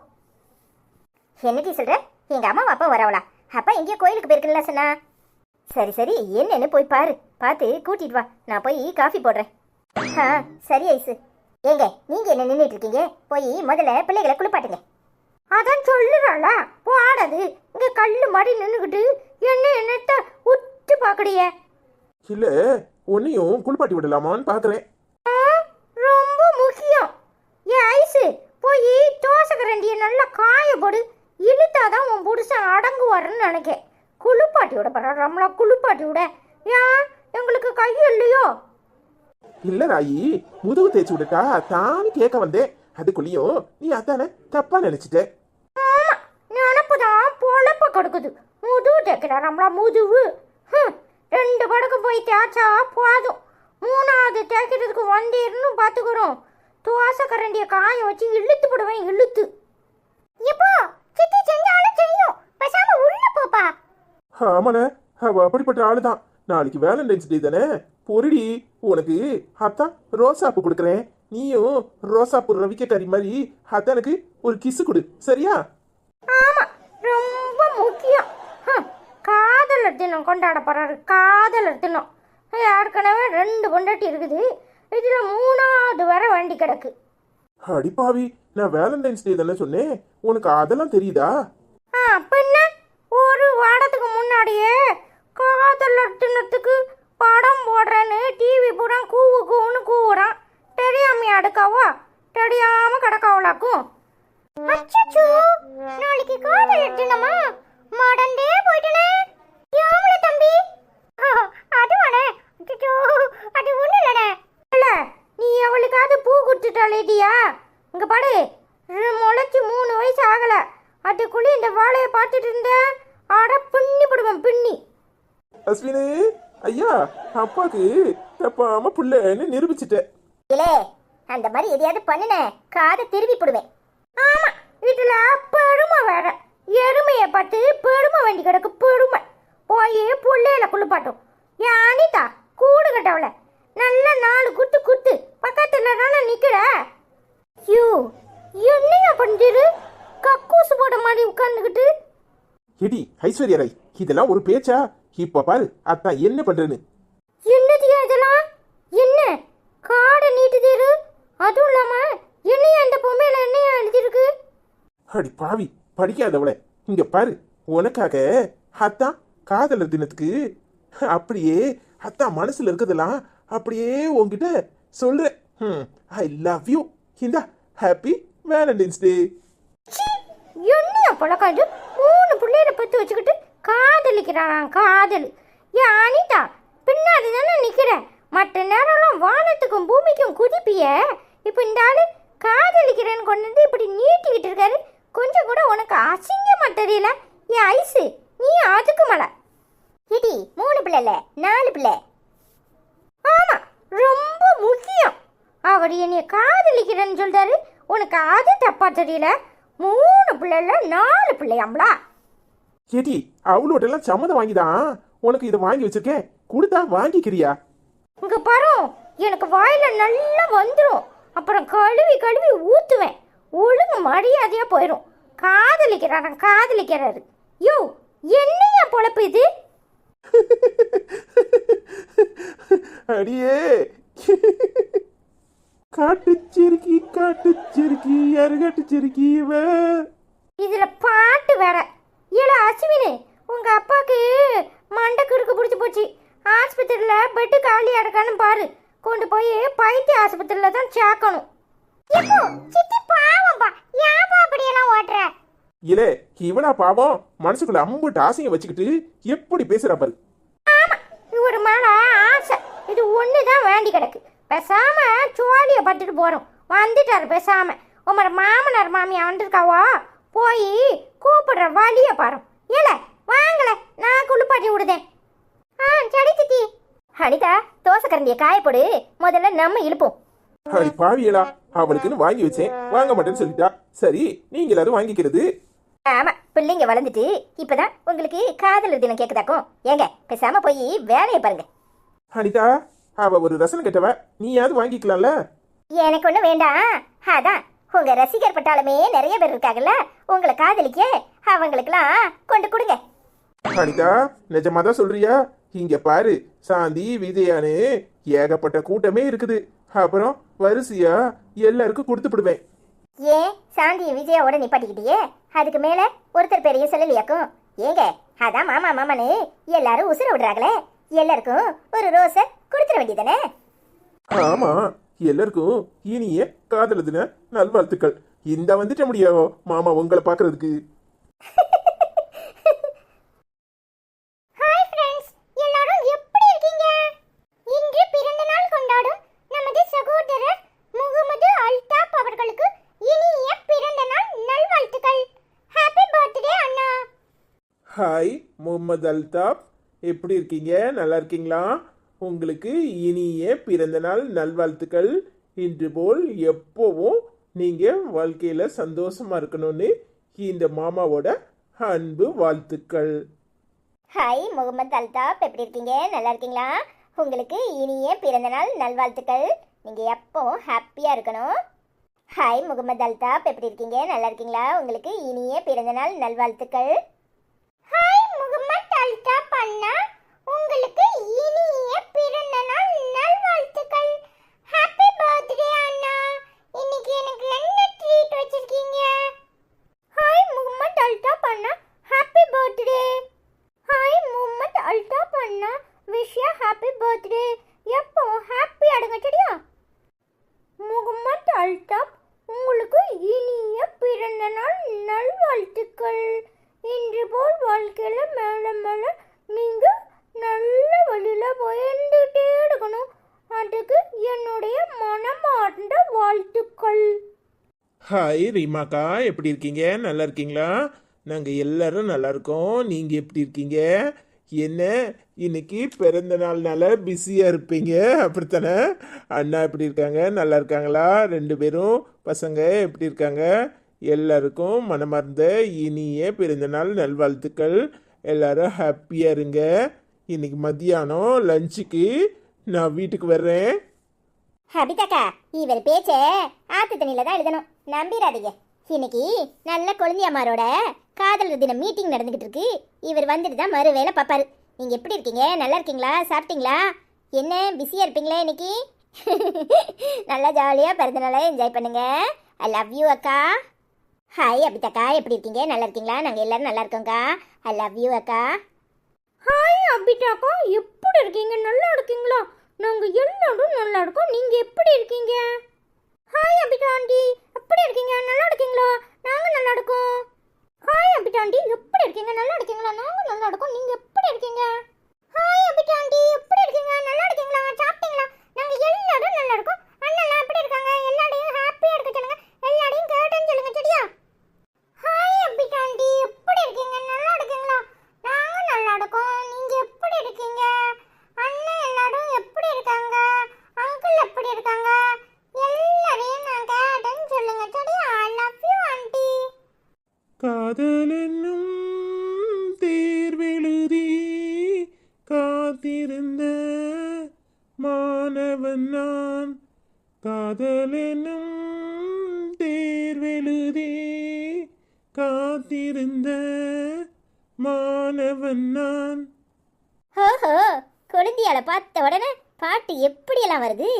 என்னடி சொல்ற? எங்க அம்மா அப்பா வரவளா? அப்பா எங்கேயோ கோயிலுக்கு போயிருக்கல சொன்னா. சரி சரி, என்னன்னு போய் பாரு. பார்த்து கூட்டிட்டு வா, நான் போய் காஃபி போடுறேன். சரி ஐசு. ஏங்க, நீங்க என்ன நின்றுட்டு இருக்கீங்க? போய் முதல்ல பிள்ளைகளை குளிப்பாட்டுங்க. அதான் சொல்லுறாளா, போடாது. இங்க கல்லு மாதிரி நின்னுகிட்டு என்னத்த உத்து பாக்கடியே. இல்ல உன்னையும் குளிப்பாட்டி விடலாமான்னு பாக்குறேன். ரொம்ப முக்கியம். ஏன் ஐசு, போய் தோசைக்கரண்டிய நல்லா காயப்படு. இழுத்தாதான் உன் புருஷன் அடங்குவாருன்னு நினைக்கேன். குளிப்பாட்டி விட போற ரம்லா, குளிப்பாட்டி விட. ஏன் எங்களுக்கு கை இல்லையோ? இல்ல ராயி, முதுகு தேய்ச்சி விடுக்கா தான் கேட்க வந்தேன். அதுக்குள்ளேயும் நீ அதானே தப்பா நினைச்சிட்ட. ஆமா, நினப்புதான் பொழப்ப கொடுக்குது. முதுகு தேய்க்கிற ரம்லா, முதுகு. 2 படக்கு போய் தேய்ச்சா போதும். 3வது தேய்க்கிறதுக்கு வந்தேன்னு பாத்துக்கிறோம். தோசைக்கரண்டிய காய வச்சு இழுத்து போடுவேன், இழுத்து. இப்போ சித்தி செஞ்சாலும் செய்யும், பேசாம உள்ள போப்பா. ஆமாண்ணே, அவ அப்படிப்பட்ட ஆளுதான். நாளைக்கு வேலண்டைன்ஸ் டே தானே, பொருடி உனக்கு அத்தான் ரோசாப்பு கொடுக்குறேன். நீயும் ரோசாப்பு ரவிக்க கறி மாதிரி அத்தானுக்கு ஒரு கிசு கொடு, சரியா? ஆமா, ரொம்ப முக்கியம். காதலர் தினம் கொண்டாட போறாரு. காதலர் தினம் ஏற்கனவே 2 கொண்டாட்டி இருக்குது. இதுல 3வது வர வேண்டி கிடக்கு. அடிப்பாவி, நான் வேலண்டைன்ஸ் டே தானே சொன்னேன், உனக்கு அதெல்லாம் தெரியுதா? பின்ன ஒரு வாரத்துக்கு முன்னாடியே காதலர் தினத்துக்கு படம் போடுறேன்னு டிவி பூரா கூவு கூவுன்னு கூவுறான். தெரியாம அடுக்காவா? தெரியாம கிடக்காவளாக்கும். அச்சச்சோ, நாளைக்கு காதலர் தினமா? மடந்தே போயிட்டனே. யாமல தம்பி? அதுவானே? அச்சச்சோ, அது ஒண்ணு இல்லனே. இல்ல, நீ அவளுக்காவது பூ கொடுத்துட்டாலேடியா? இங்க பாடு, முளைச்சு 3 வயசு ஆகல. அதுக்குள்ளே இந்த வாழையை பார்த்துட்டு இருந்த அட பின்னி போடுவேன், பின்னி. அஸ்வினு ஐயா, அப்பாக்கு தப்பாம புள்ளன்னு நிரூபிச்சுட்ட. இல்லே, அந்த மாதிரி எதையாவது பண்ணுன காதை திருப்பி போடுவேன். ஆமா, இதுல பெருமை வேற. எருமையை பார்த்து பெருமை வேண்டி கிடக்கு, பெருமை. போய் புள்ளையில குளிப்பாட்டும். ஏன் அனிதா, கூடு கட்டவள நல்லா 4 குத்து குத்து. பக்கத்துல தானே நிக்கிற. யூ, என்னையா பண்ணிரு? கக்கூசு போட மாதிரி உட்கார்ந்துக்கிட்டு. எடி ஐஸ்வர்யா ராய், இதெல்லாம் ஒரு பேச்சா? இப்ப பாரு அத்தான் என்ன பண்றேன்னு. என்னதியா இதெல்லாம்? என்ன காடை நீட்டுதேரு? அதுவும் இல்லாம என்னையா இந்த பொம்மையில என்னையா எழுதிருக்கு? அடி பாவி, படிக்காதவளே, இங்க பாரு. உனக்காக அத்தான் காதலர் தினத்துக்கு அப்படியே அத்தான் மனசுல இருக்கிறதெல்லாம் அப்படியே உன்கிட்ட சொல்றேன். ஐ லவ் யூ. இந்தா, ஹாப்பி வேலண்டைன்ஸ் டே. என்னையா பழக்காது? 3 பிள்ளைகளை பத்து வச்சுக்கிட்டு காதலிக்கிறாராம், காதல். ஏன் அனிதா, பின்னாடி தானே நிக்கிற. மற்ற நேரம்லாம் வானத்துக்கும் பூமிக்கும் குதிப்பிய. இப்போ இந்த ஆளு காதலிக்கிறேன்னு கொண்டு வந்து இப்படி நீட்டிக்கிட்டு இருக்காரு. கொஞ்சம் கூட உனக்கு அசிங்கமா தெரியல? ஏன் ஐசு, நீ அதுக்கு மேல. இடி 3 பிள்ளை இல்ல, 4 பிள்ளை. ஆமா, ரொம்ப முக்கியம். அவர் என்னைய காதலிக்கிறேன்னு சொல்றாரு, உனக்கு அது தப்பா தெரியல? 3 பிள்ளைல 4 பிள்ளையாம்லா? ஏடி, அவளோட எல்லாம் சம்மதம் வாங்கிதான் உனக்கு இதை வாங்கி வச்சிருக்கேன். கொடுத்தா வாங்கிக்கிறியா? இங்க பாரு, எனக்கு வாயில நல்லா வந்துடும். அப்புறம் கழுவி கழுவி ஊத்துவேன். ஒழுங்கு மரியாதையா போயிடும். காதலிக்கிறாராம், காதலிக்கிறாரு. யோ, என்னையா பொழப்பு இது? அடியே காட்டுச்சிருக்கி, காட்டுச்சிருக்கி, அருகாட்டுச்சிருக்கி. இதுல பாட்டு வேற. ஏல அஸ்வினு, உங்க அப்பாக்கு மண்டை குறுக்கு பிடிச்சி போச்சு. ஆஸ்பத்திரியில் பெட்டு காலியா இருக்கான்னு பாரு. கொண்டு போய் பைத்திய ஆஸ்பத்திரியில தான் சேர்க்கணும். இப்போ சித்தி பாவம்பா, ஏன்பா அப்படியெல்லாம் ஓட்டுற? இல்லே, இவளா பாவம் மனசுக்குள்ள அம்புட்டு ஆசையை வச்சுக்கிட்டு எப்படி பேசுறா பாரு. ஆமா, இவர் மேல ஆசை. இது ஒண்ணுதான் வேண்டி கிடக்கு. பேசாம சோழிய பட்டுட்டு போறோம். வந்துட்டாரு பேசாம. உமர மாமனார் மாமியா வந்திருக்காவா? போய் கூப்பிடுற வழிய பாரு. ஏல வாங்கல, நான் குளிப்பாட்டி விடுதேன். சரி சித்தி. அனிதா, தோசை கரண்டிய காய போடு. முதல்ல நம்ம இழுப்போம். அடி பாவியலா, அவளுக்குன்னு வாங்கி வச்சேன், வாங்க மாட்டேன்னு சொல்லிட்டா. சரி, நீங்க எல்லாரும் வாங்கிக்கிறது. ஆமா, பிள்ளைங்க வளர்ந்துட்டு இப்பதான் உங்களுக்கு காதலர் தினம் கேக்குதாக்கும். ஏங்க பேசாம போய் வேலையை பாருங்க. அனிதா, அவ ஒரு ரசனை கெட்டவ, நீயாவது வாங்கிக்கலாம்ல. எனக்கு ஒண்ணு வேண்டாம். அதான் உங்க ரசிகர் பட்டாளமே நிறைய பேர் இருக்காங்கல்ல, உங்களை காதலிக்க அவங்களுக்கெல்லாம் கொண்டு கொடுங்க. அனிதா, நிஜமாதான் சொல்றியா? இங்க பாரு, சாந்தி விஜயானு ஏகப்பட்ட கூட்டமே இருக்குது. அப்புறம் வரிசையா எல்லாருக்கும் கொடுத்துடுவேன். ஏன் சாந்தி விஜயாவோட நிப்பாட்டிக்கிட்டியே? அதுக்கு மேல ஒருத்தர் பேரையும் சொல்லலையாக்கும். ஏங்க அதான் மாமா மாமான்னு எல்லாரும் உசுர விடுறாங்களே, எல்லாருக்கும் ஒரு ரோஸை கொடுத்துட வேண்டியதானே? ஆமா, எல்லாருக்கும் இனிய காதலர் தின நல்வாழ்த்துக்கள். இந்த வந்துட்ட முடியும் மாமா உங்களை பாக்குறதுக்கு. ஹாய் ஃப்ரெண்ட்ஸ், எல்லாரும் எப்படி இருக்கீங்க? இன்று பிறந்த நாள் கொண்டாடும் நமது சகோதரர் முகமது அல்தாப் அவர்களுக்கு இனிய பிறந்த நாள் நல்வாழ்த்துக்கள். ஹாப்பி பர்த்டே அண்ணா. ஹாய் முகமது அல்தாப், எப்படி இருக்கீங்க? நல்லா இருக்கீங்களா? உங்களுக்கு இனிய பிறந்த நாள் நல்வாழ்த்துக்கள். இன்று போல் எப்பவும் நீங்க வாழ்க்கையில சந்தோஷமா இருக்கணும்னு இந்த மாமாவோட அன்பு வாழ்த்துக்கள். ஹாய் முகமது அல்தாப், எப்படி இருக்கீங்க? நல்லா இருக்கீங்களா? உங்களுக்கு இனிய பிறந்த நாள் நல்வாழ்த்துக்கள். நீங்க எப்பவும் ஹாப்பியா இருக்கணும். ஹாய் முகமது அல்தாப், எப்படி இருக்கீங்க? நல்லா இருக்கீங்களா? உங்களுக்கு இனிய பிறந்த நாள் நல்வாழ்த்துக்கள். ஹாய் முகமது அல்தாப் அண்ணா, உங்களுக்கு இனிய பிறந்த நாள் நல்வாழ்த்துக்கள். ஹாப்பி பர்த்டே அண்ணா. இன்னைக்கு எனக்கு என்ன ட்ரீட் வச்சிருக்கீங்க? ஹாய் முகமது அல்தாப் அண்ணா, happy birthday. Hi Mohammed Altaf அண்ணா, விஷ் யூ ஹாப்பி பர்த்டே. எப்போ ஹாப்பி ஆடுங்க சரியா? முகமது அல்தாப், உங்களுக்கு இனிய பிறந்த நாள் நல்வாழ்த்துக்கள். இன்று போல் வாழ்க்கையில மேல மேல நீங்க நல்ல வழியில போயிட்டே இருக்கணும். அதுக்கு என்னுடைய மனமார்ந்த வாழ்த்துக்கள். ஹாய் ரீமாக்கா, எப்படி இருக்கீங்க? நல்லா இருக்கீங்களா? நாங்க எல்லாரும் நல்லா இருக்கோம். நீங்க எப்படி இருக்கீங்க? என்ன இன்னைக்கு பிறந்த நாள்னால பிஸியா இருப்பீங்க, அப்படித்தானே? அண்ணா எப்படி இருக்காங்க? நல்லா இருக்காங்களா? ரெண்டு பேரும் பசங்க எப்படி இருக்காங்க? எல்லாருக்கும் மனமார்ந்த இனிய பிறந்த நாள் நல்வாழ்த்துக்கள். எல்லாரும் ஹாப்பியா இருங்க. இன்னைக்கு மத்தியானம் லஞ்சுக்கு நான் வீட்டுக்கு வர்றேன். அபிதாக்கா, இவர் பேச்ச ஆத்து தண்ணியில தான் எழுதணும், நம்பிடாதீங்க. இன்னைக்கு நல்ல குழந்தையம்மாரோட காதலர் தின மீட்டிங் நடந்துகிட்டு இருக்கு. இவர் வந்துட்டு தான் மறு வேலை பார்ப்பாரு. நீங்க எப்படி இருக்கீங்க? நல்லா இருக்கீங்களா? சாப்பிட்டீங்களா? என்ன பிஸியா இருப்பீங்களா இன்னைக்கு? நல்லா ஜாலியா பிறந்த நாளை என்ஜாய் பண்ணுங்க. ஐ லவ் யூ அக்கா. ஹாய் அபிதாக்கா, எப்படி இருக்கீங்க? நல்லா இருக்கீங்களா? நாங்கள் எல்லாரும் நல்லா இருக்கோங்க்கா. ஐ லவ் யூ அக்கா. ஹாய் அபிதாக்கா, எப்படி இருக்கீங்க? நல்லா இருக்கீங்களா? நாங்க எல்லாரும் நல்லா இருக்கோம். நீங்க எப்படி இருக்கீங்க? ஹாய் அபிதா ஆண்டி, எப்படி இருக்கீங்க? நல்லா இருக்கீங்களா? நாங்க நல்லா இருக்கோம். ஹாய் அபிதா ஆண்டி, எப்படி இருக்கீங்க? நல்லா இருக்கீங்களா? நாங்க நல்லா இருக்கோம். நீங்க எப்படி இருக்கீங்க? ஹாய் அபிதா ஆண்டி, எப்படி இருக்கீங்க? நல்லா இருக்கீங்களா? சாப்பிட்டீங்களா? நாங்க எல்லாரும் நல்லா இருக்கோம். அண்ணா எப்படி இருக்காங்க? எல்லாரையும் ஹாப்பியா இருக்க சொல்லுங்க. எல்லாரையும் கேட்டேன்னு சொல்லுங்க சரியா? ஹாய் அபிதா ஆண்டி, எப்படி இருக்கீங்க? நல்லா இருக்கீங்களா? நாங்க நல்லா இருக்கோம். நீங்க எப்படி இருக்கீங்க? அண்ணன் எல்லாரும் எப்படி இருக்காங்க? அங்கிள் எப்படி இருக்காங்க? எல்லாரையும் நான் கேட்டேன்னு சொல்லுங்க சரியா? ஐ லவ் யூ ஆண்டி. காதல் என்னும் தேர்வெழுதி காத்திருந்த மாணவன் நான். காதல் என்னும் தேர்வெழுதி காத்திருந்த மாணவன் நான். ஓஹோ, குழந்தையால பார்த்த உடனே பாட்டு எப்படியெல்லாம் வருது?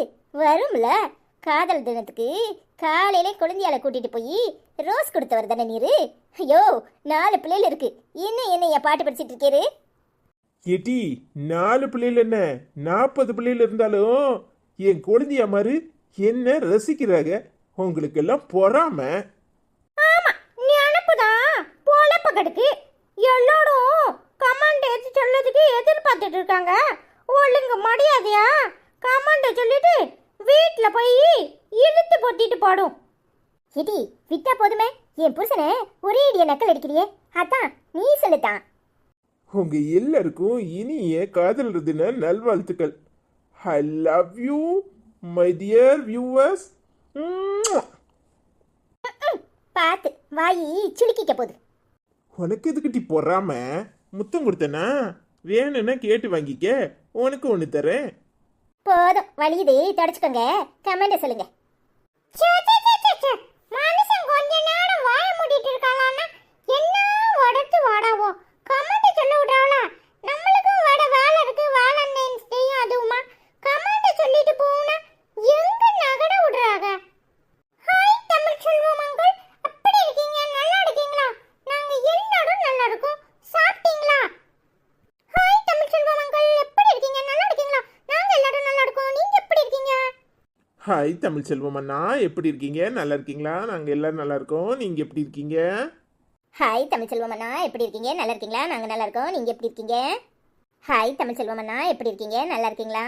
வரும்ல. காதல் தினத்துக்கு காலையிலே குழந்தையால கூட்டிட்டு போய் ரோஸ் கொடுத்தவர் தானே நீரு? ஐயோ, 4 பிள்ளைகள் இருக்கு, என்ன பாட்டு படிச்சிட்டு இருக்கேரு? எட்டி, 4 பிள்ளைகள் என்ன 40 பிள்ளைகள் இருந்தாலும் என் குழந்தையா மாதிரி என்ன ரசிக்கிறாங்க. உங்களுக்கு எல்லாம் பொறாம. ஆமா, நினைப்புதான் பொழப்ப கடுக்கு. எல்லாரும் கமாண்ட் எடுத்து சொல்லதுக்கு எதிர்பார்த்துட்டு இருக்காங்க. ஒழுங்கு மரியாதையா கமாண்ட சொல்லிட்டு வீட்டுல போய் இழுத்து பொத்திட்டு போடும். இடி விட்டா போதுமே, என் புருஷனை ஒரே இடிய நக்கல் அடிக்கிறியே, அதான் நீ சொல்லுதான். உங்க எல்லாருக்கும் இனிய காதலர் தின நல்வாழ்த்துக்கள். ஐ love you my dear viewers. பார்த்து வாயி சுளுக்கிக்க போகுது. உனக்கு எதுக்கிட்டி பொறாம முத்தம் கொடுத்தனா? வேணும்னா கேட்டு வாங்கிக்க, உனக்கு ஒன்று தரேன். போதும் வலியுது, தொடச்சுக்கோங்க. கமெண்ட் சொல்லுங்க. மனுஷன் கொஞ்ச நேரம் வாய மூடிட்டு இருக்காளான்னா என்ன உடச்சு வாடாவோ கமெண்ட் சொல்ல விடாவளா? நம்மளுக்கும் வட வேலை இருக்கு, வேலண்டைன்ஸ் டேயும் அதுவுமா கமெண்ட் சொல்லிட்டு போனா எங்க நகட விடுறாங்க? ஹாய் தமிழ் செல்வம் அங்கிள், எப்படி இருக்கீங்க? நல்லா இருக்கீங்களா? நாங்க எல்லாரும் நல்லா இருக்கோம். சாப்பிட்டீங்களா? ஹாய் தமிழ் செல்வம் அங்கிள், எப்படி இருக்கீங்க? நல்லா இருக்கீங்களா? நாங்க எல்லாரும் நல்லா இருக்கோம். நீங்க எப்படி இருக்கீங்க? ஹாய் தமிழ் செல்வம் அண்ணா, எப்படி இருக்கீங்க? நல்லா இருக்கீங்களா? நாங்கள் எல்லாரும் நல்லா இருக்கோம். நீங்கள் எப்படி இருக்கீங்க? ஹாய் தமிழ் செல்வம் அண்ணா, எப்படி இருக்கீங்க? நல்லா இருக்கீங்களா? நாங்க நல்லா இருக்கோம். நீங்க எப்படி இருக்கீங்க? ஹாய் தமிழ் செல்வம் அண்ணா, எப்படி இருக்கீங்க? நல்லா இருக்கீங்களா?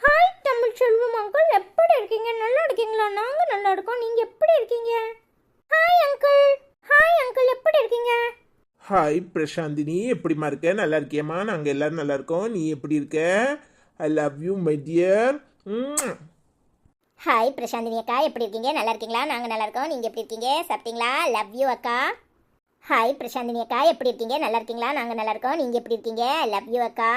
ஹாய் தமிழ் செல்வம் அங்கிள், எப்படி இருக்கீங்க? நல்லா இருக்கீங்களா? நாங்க நல்லா இருக்கோம். நீங்க எப்படி இருக்கீங்க? Hi uncle. ஹாய் அங்கிள், எப்படி இருக்கீங்க? ஹாய் பிரசாந்தினி, எப்படிமா இருக்க? நல்லா இருக்கியம்மா? நாங்கள் எல்லாரும் நல்லா இருக்கோம். நீ எப்படி இருக்க? I love you my dear. Hi Prashanthini அக்கா, எப்படி இருக்கீங்க? நல்லா இருக்கீங்களா? நாங்க நல்லா இருக்கோம். நீங்க எப்படி இருக்கீங்க? சாப்பிட்டீங்களா? லவ் யூ அக்கா. ஹாய் பிரசாந்தினி அக்கா, எப்படி இருக்கீங்க? நல்லா இருக்கீங்களா? நாங்க நல்லா இருக்கோம். நீங்க எப்படி இருக்கீங்க? லவ் யூ அக்கா.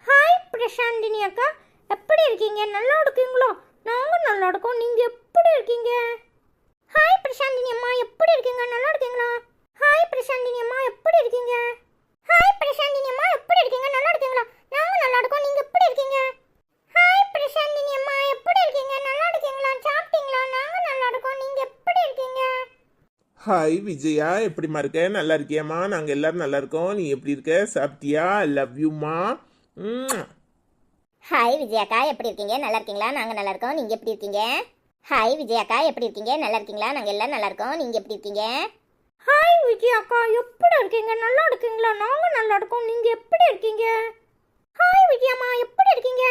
ஹாய் பிரசாந்தினி அக்கா, எப்படி இருக்கீங்க? நல்லா இருக்கீங்களா? நாங்க நல்லா இருக்கோம். நீங்க எப்படி இருக்கீங்க? ஹாய் பிரசாந்தினி அம்மா, எப்படி இருக்கீங்க? நல்லா இருக்கீங்களா? ஹாய் பிரசாந்தினி அம்மா, எப்படி இருக்கீங்க? ஹாய் பிரசாந்தினி அம்மா, எப்படி இருக்கீங்க? நல்லா இருக்கீங்களா? நாங்க நல்லா இருக்கோம். நீங்க எப்படி இருக்கீங்க? ஹாய் பிரசாந்தினி அம்மா, எப்படி இருக்கீங்க? நல்லா இருக்கீங்களா? சாப்பிட்டீங்களா? நாங்க நல்லா இருக்கோம். நீங்க எப்படி இருக்கீங்க? ஹாய் விஜயா, எப்படிமா இருக்க? நல்லா இருக்கியாம்மா? நாங்கள் எல்லாரும் நல்லா இருக்கோம். நீ எப்படி இருக்க? சாப்பிட்டியா? ஐ லவ் யூம்மா. ஹாய் விஜயாக்கா, எப்படி இருக்கீங்க? நல்லா இருக்கீங்களா? நாங்க நல்லா இருக்கோம். நீங்க எப்படி இருக்கீங்க? ஹாய் விஜயாக்கா, எப்படி இருக்கீங்க? நல்லா இருக்கீங்களா? நாங்க எல்லாம் நல்லா இருக்கோம். நீங்க எப்படி இருக்கீங்க? ஹாய் விஜயாக்கா, எப்படி இருக்கீங்க? நல்லா இருக்கீங்களா? நாங்க நல்லா இருக்கோம். நீங்க எப்படி இருக்கீங்க? ஹாய் விஜயம்மா, எப்படி இருக்கீங்க?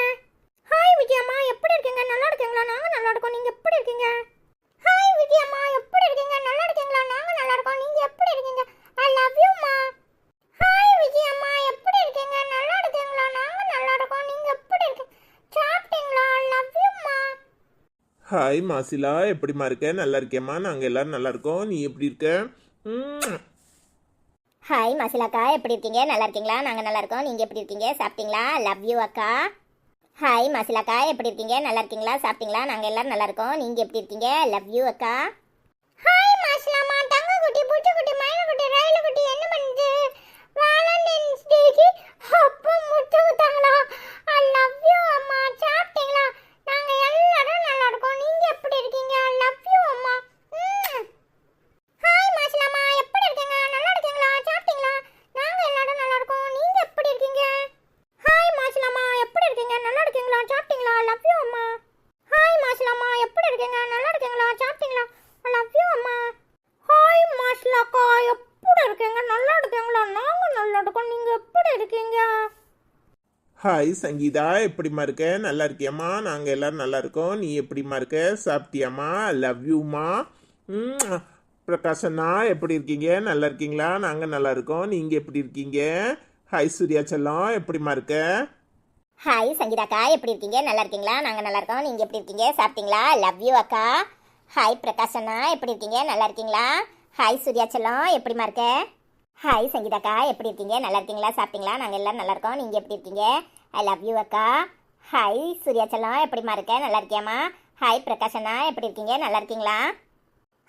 ஹாய் விஜயம்மா, எப்படி இருக்கீங்க? நல்லா இருக்கீங்களா? நாங்க நல்லா இருக்கோம். நீங்க எப்படி இருக்கீங்க? ஹாய் விஜயம்மா, எப்படி இருக்கீங்க? நல்லா இருக்கீங்களா? நாங்க நல்லா இருக்கோம். நீங்க எப்படி இருக்கீங்க? ஐ லவ் யூ மா. ஹாய் விஜயம்மா, எப்படி இருக்கீங்க? நல்லா இருக்கீங்களா? நாங்க நல்லா இருக்கோம். நீங்க எப்படி இருக்கீங்க? சாப்பிட்டீங்களா? ஐ லவ் யூ மா. ஹாய் மாசிலா, எப்படிமா இருக்க? நல்லா இருக்கியாம்மா? நாங்கள் எல்லாரும் நல்லா இருக்கோம். நீ எப்படி இருக்க? ஹாய் மாசிலாக்கா, எப்படி இருக்கீங்க? நல்லா இருக்கீங்களா? நாங்க நல்லா இருக்கோம். நீங்க எப்படி இருக்கீங்க? சாப்பிட்டீங்களா? லவ் யூ அக்கா. ஹாய் மாசிலாக்கா, எப்படி இருக்கீங்க? நல்லா இருக்கீங்களா? சாப்பிட்டீங்களா? நாங்க எல்லாரும் நல்லா இருக்கோம். நீங்க எப்படி இருக்கீங்க? லவ் யூ அக்கா. ஹாய் மாசிலாமா, தங்க குட்டி, பூச்சி குட்டி, மயில குட்டி, ரயில குட்டி என்ன பண்ணுது? வேலண்டைன்ஸ் டேக்கு அப்பா முத்து குத்தாங்களா? ஐ லவ் யூ அம்மா. சாப்பிட்டீங்களா? நாங்க எல்லாரும் நல்லா இருக்கோம். நீங்க எப்படி இருக்கீங்க? ஐ லவ் யூ அம்மா. ஹாய் மாசிலாமா, எப்படி இருக்கீங்க? நல்லா இருக்கீங்களா? சாப்பிட்டீங்களா? நாங்க எல்லாரும் நல்லா இருக்கோம். நீங்க எப்படி இருக்கீங்க? ஹாய் மாசிலாமா, எப்படி இருக்கீங்க? நல்லா இருக்கீங்களா? சாப்பிட்டீங்களா? லவ் யூ அம்மா. ஹாய் மாசிலாமா, எப்படி இருக்கீங்க? நல்லா இருக்கீங்களா? சாப்பிட்டீங்களா? லவ் யூ அம்மா. ஹாய் மாசிலாக்கா, எப்படி இருக்கீங்க? நல்லா இருக்கீங்களா? நாங்க நல்லா இருக்கோம். நீங்க எப்படி இருக்கீங்க? ஹாய் சங்கீதா, எப்படிமா இருக்க? நல்லா இருக்கியாம்மா? நாங்கள் எல்லாரும் நல்லா இருக்கோம். நீ எப்படிமா இருக்க? சாப்பிட்டியாம்மா? ஐ லவ் யூம்மா. பிரகாஷண்ணா, எப்படி இருக்கீங்க? நல்லா இருக்கீங்களா? நாங்கள் நல்லா இருக்கோம். நீங்கள் எப்படி இருக்கீங்க? ஹாய் சூர்யா செல்லம், எப்படிமா இருக்க? ஹாய் சங்கீதாக்கா, எப்படி இருக்கீங்க? நல்லா இருக்கீங்களா? நாங்க நல்லா இருக்கோம். நீங்க எப்படி இருக்கீங்க? சாப்பிட்டீங்களா? லவ் யூ அக்கா. ஹாய் பிரகாஷ் அண்ணா, எப்படி இருக்கீங்க? நல்லா இருக்கீங்களா? ஹாய் சூர்யா செல்லம், எப்படிமா இருக்க? ஹாய் சங்கீதாக்கா, எப்படி இருக்கீங்க? நல்லா இருக்கீங்களா? சாப்பிட்டீங்களா? நாங்க எல்லாரும் நல்லா இருக்கோம். நீங்க எப்படி இருக்கீங்க? ஐ லவ் யூ அக்கா. ஹாய் சூர்யா செல்லம், எப்படிமா இருக்க? நல்லா இருக்கியாம்மா? ஹாய் பிரகாஷ் அண்ணா, எப்படி இருக்கீங்க? நல்லா இருக்கீங்களா?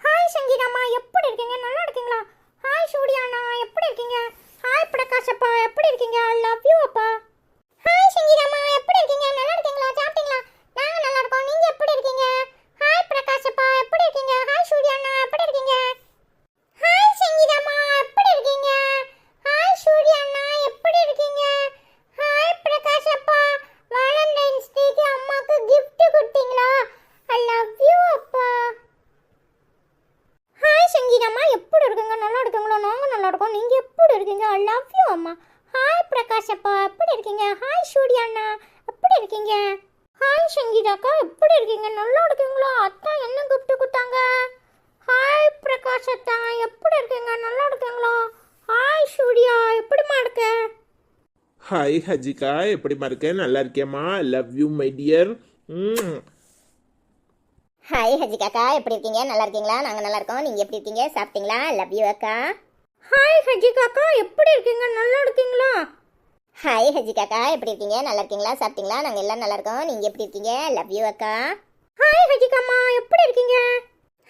ஹாய் சங்கீதாம்மா, எப்படி இருக்கீங்க? நல்லா இருக்கீங்களா? ஹாய் சூர்யா அண்ணா, எப்படி இருக்கீங்க? ஹாய் பிரகாஷ் அப்பா, எப்படி இருக்கீங்க? ஐ லவ் யூ அப்பா. ஹாய் சங்கீதாம்மா, எப்படி இருக்கீங்க? நல்லா இருக்கீங்களா? சாப்பிட்டீங்களா? நாங்க நல்லா இருக்கோம். நீங்க எப்படி இருக்கீங்க? ஹாய் பிரகாஷ் அப்பா, எப்படி இருக்கீங்க? ஹாய் சூர்யா அண்ணா, எப்படி இருக்கீங்க? ஹாய் சங்கீதாம்மா, எப்படி இருக்கீங்க? ஹாய் சூர்யா அண்ணா, எப்படி இருக்கீங்க? ஹாய் பிரகாஷ் அப்பா, வேலண்டைன்ஸ் டேக்கு அம்மாக்கு gift கொடுத்தீங்களா? ஐ லவ் யூ அப்பா. ஹாய் சங்கீதாம்மா, எப்படி இருக்கீங்க? நல்லா இருக்கீங்களா? நாங்க நல்லா இருக்கோம். நீங்க எப்படி இருக்கீங்க? ஐ லவ் யூ அம்மா. ஹாய் பிரகாஷ் அப்பா, எப்படி இருக்கீங்க? ஹாய் சூர்யா அண்ணா, எப்படி இருக்கீங்க? ஹாய் சங்கீதாக்கா, எப்படி இருக்கீங்க? நல்லா இருக்கீங்களா? அத்தா என்ன gift கொடுத்தாங்க? ஹாய் பிரகாஷ் அத்தா, எப்படி இருக்கீங்க? நல்லா இருக்கீங்களா? ஹாய் சூர்யா, எப்படிமா இருக்க? ஹாய் ஹஜிகா, எப்படிமா இருக்க? நல்லா இருக்கியாம்மா? I love you my dear. Hi Haji காக்கா, எப்படி இருக்கீங்க? நல்லா இருக்கீங்களா? நாங்க நல்லா இருக்கோம். நீங்க எப்படி இருக்கீங்க? சாப்பிட்டீங்களா? லவ் யூ அக்கா. ஹாய் ஹஜி காக்கா, எப்படி இருக்கீங்க? நல்லா இருக்கீங்களா? ஹாய் ஹஜி காக்கா, எப்படி இருக்கீங்க? நல்லா இருக்கீங்களா? சாப்பிட்டீங்களா? நாங்க எல்லாம் நல்லா இருக்கோம். நீங்க எப்படி இருக்கீங்க? லவ் யூ அக்கா. ஹாய் ஹஜி கம்மா, எப்படி இருக்கீங்க?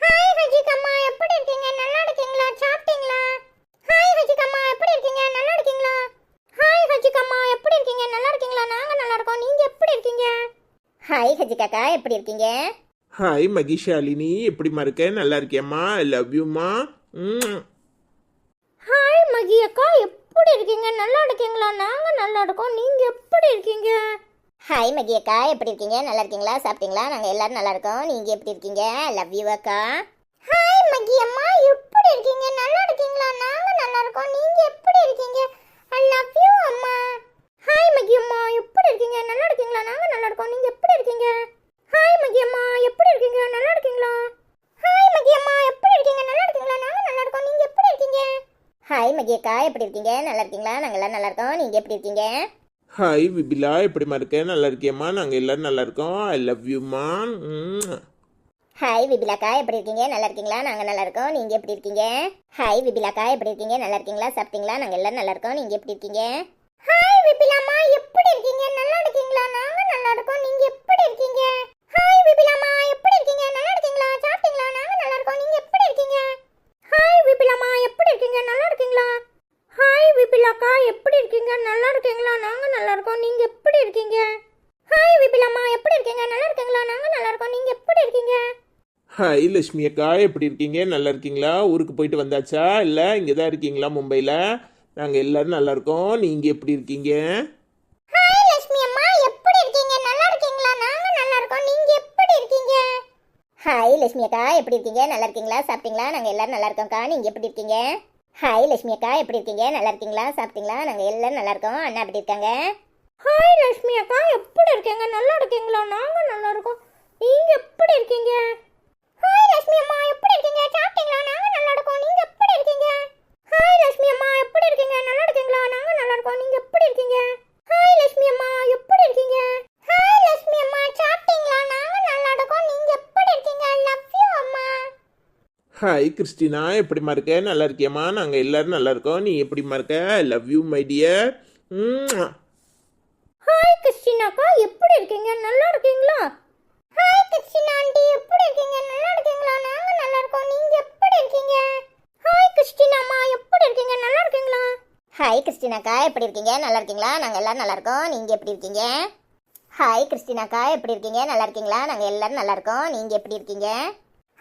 ஹாய் ஹஜி கம்மா, எப்படி இருக்கீங்க? நல்லா இருக்கீங்களா? சாப்பிட்டீங்களா? ஹாய் ஹஜி கம்மா, எப்படி இருக்கீங்க? நல்லா இருக்கீங்களா? ஹாய் ஹஜி கம்மா, எப்படி இருக்கீங்க? நல்லா இருக்கீங்களா? நாங்க நல்லா இருக்கோம். நீங்க எப்படி இருக்கீங்க? ஹாய் ஹஜி காக்கா, எப்படி இருக்கீங்க? ஹாய் மகிஷாலினி, எப்படிம்மா இருக்க? நல்லா இருக்கியம்மா? லவ் யூம்மா. ஹாய் மகி அக்கா, எப்படி இருக்கீங்க? நல்லா இருக்கீங்களா? நாங்க நல்லா இருக்கோம். நீங்க எப்படி இருக்கீங்க? ஹாய் மகி அக்கா, எப்படி இருக்கீங்க? நல்லா இருக்கீங்களா? சாப்பிட்டீங்களா? நாங்க எல்லாரும் நல்லா இருக்கோம். நீங்க எப்படி இருக்கீங்க? லவ் யூ அக்கா. ஹாய் மகி அம்மா, எப்படி இருக்கீங்க? நல்லா இருக்கீங்களா? நாங்க நல்லா இருக்கோம். நீங்க எப்படி இருக்கீங்க? ஐ லவ் யூ அம்மா. ஹாய் மகி அம்மா, எப்படி இருக்கீங்க? நல்லா இருக்கீங்களா? நாங்க நல்லா இருக்கோம். நீங்க எப்படி இருக்கீங்க? ஹாய் மகி அம்மா, எப்படி இருக்கீங்க? நல்லா இருக்கீங்களா? ஹாய் மகி அம்மா, எப்படி இருக்கீங்க? நல்லா இருக்கீங்களா? நாங்க நல்லா இருக்கோம். நீங்க எப்படி இருக்கீங்க? ஹாய் மகி அக்கா, எப்படி இருக்கீங்க? நல்லா இருக்கீங்களா? நாங்க எல்லாம் நல்லா இருக்கோம். நீங்க எப்படி இருக்கீங்க? ஹாய் விபிலா, எப்படிம்மா இருக்க? நல்லா இருக்கியம்மா? நாங்கள் எல்லாரும் நல்லா இருக்கோம். ஐ லவ் யூம்மா. ஹாய் விபிலாக்கா, எப்படி இருக்கீங்க? நல்லா இருக்கீங்களா? நாங்க நல்லா இருக்கோம். நீங்க எப்படி இருக்கீங்க? ஹாய் விபிலாக்கா, எப்படி இருக்கீங்க? நல்லா இருக்கீங்களா? சாப்பிட்டீங்களா? நாங்க எல்லாரும் நல்லா இருக்கோம். நீங்க எப்படி இருக்கீங்க? ஹாய் விபிலாமா, எப்படி இருக்கீங்க? நல்லா இருக்கீங்களா? நாங்க நல்லா இருக்கோம். நீங்க எப்படி இருக்கீங்க? ஹாய் விபிலாமா, எப்படி இருக்கீங்க? நல்லா இருக்கீங்களா? சாப்பிட்டீங்களா? நாங்க நல்லா இருக்கோம். நீங்க எப்படி இருக்கீங்க? ஹாய் விபிலாமா, எப்படி இருக்கீங்க? நல்லா இருக்கீங்களா? ஹாய் விபிலாக்கா, எப்படி இருக்கீங்க? நல்லா இருக்கீங்களா? நாங்க நல்லா இருக்கோம். நீங்க எப்படி இருக்கீங்க? ஹாய் விபிலாமா, எப்படி இருக்கீங்க? நல்லா இருக்கீங்களா? நாங்க நல்லா இருக்கோம். நீங்க எப்படி இருக்கீங்க? ஹாய் லட்சுமி அக்கா, எப்படி இருக்கீங்க? நல்லா இருக்கீங்களா? ஊருக்கு போயிட்டு வந்தாச்சா? இல்லை இங்கே தான் இருக்கீங்களா மும்பையில்? நாங்கள் எல்லாரும் நல்லா இருக்கோம். நீங்கள் எப்படி இருக்கீங்க? ஹாய் லட்சுமி அம்மா, எப்படி இருக்கீங்க? நல்லா இருக்கீங்களா? நாங்க நல்லா இருக்கோம். நீங்க எப்படி இருக்கீங்க? ஹாய் லட்சுமி அக்கா, எப்படி இருக்கீங்க? நல்லா இருக்கீங்களா? சாப்பிட்டீங்களா? நாங்க எல்லாரும் நல்லா இருக்கோம்க்கா. நீங்க எப்படி இருக்கீங்க? ஹாய் லட்சுமி அக்கா, எப்படி இருக்கீங்க? நல்லா இருக்கீங்களா? சாப்பிட்டீங்களா? நாங்க எல்லாரும் நல்லா இருக்கோம். அண்ணா எப்படி இருக்காங்க? ஹாய் லட்சுமி அக்கா, எப்படி இருக்கீங்க? நல்லா இருக்கீங்களா? நாங்க நல்லா இருக்கோம். நீங்க எப்படி இருக்கீங்க? ஹாய் லட்சுமி அம்மா, எப்படி இருக்கீங்க? சாப்பிட்டீங்களா? நாங்க நல்லா இருக்கோம். நீங்க எப்படி இருக்கீங்க? ஹாய் லட்சுமி அம்மா, எப்படி இருக்கீங்க? நல்லா இருக்கீங்களா? நாங்க நல்லா இருக்கோம். நீங்க எப்படி இருக்கீங்க? ஹாய் லட்சுமி அம்மா, எப்படி இருக்கீங்க? ஹாய் லட்சுமி அம்மா, சாப்பிட்டீங்களா? நாங்க நல்லா இருக்கோம். நீங்க எப்படி இருக்கீங்க? லவ் யூ அம்மா. ஹாய் கிறிஸ்டினா, எப்படிம்மா இருக்க? நல்லா இருக்கியம்மா? நாங்கள் எல்லாரும் நல்லா இருக்கோம். நீ எப்படிம்மா இருக்க? I love you my dear. Hi கிறிஸ்டினாக்கா, எப்படி இருக்கீங்க? நல்லா இருக்கீங்களா? ஹாய் கிறிஸ்டினா ஆண்டி, எப்படி இருக்கீங்க? நல்லா இருக்கீங்களா? நாங்க நல்லா இருக்கோம். நீங்க எப்படி இருக்கீங்க? ஹாய் கிறிஸ்டினாம்மா, எப்படி இருக்கீங்க? நல்லா இருக்கீங்களா? ஹாய் கிறிஸ்டினாக்கா, எப்படி இருக்கீங்க? நல்லா இருக்கீங்களா? நாங்க எல்லாரும் நல்லா இருக்கோம். நீங்க எப்படி இருக்கீங்க? ஹாய் கிறிஸ்டினாக்கா, எப்படி இருக்கீங்க? நல்லா இருக்கீங்களா? நாங்க எல்லாரும் நல்லா இருக்கோம். நீங்க எப்படி இருக்கீங்க?